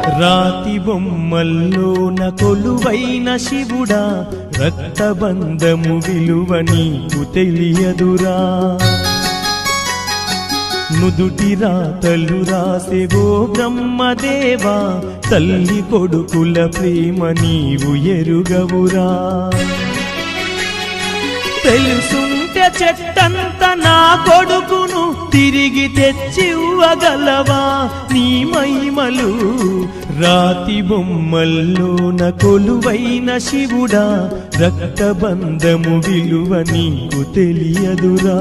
రాతి బొమ్మల్లోన కొలువైన శివుడా, రక్తబంధము విలువ నీకు తెలియదురా. నుదుటి రాతలు రాసేవో బ్రహ్మదేవా, తల్లి కొడుకుల ప్రేమ నీవు ఎరుగవురా. తెలుసుంటే చెట్టంత నా కొడుకును తిరిగి తెచ్చివ్వగలవా నీ మహిమలు. రాతి బొమ్మల్లోన కొలువైన శివుడా, రక్తబంధము విలువ నీకు తెలియదురా.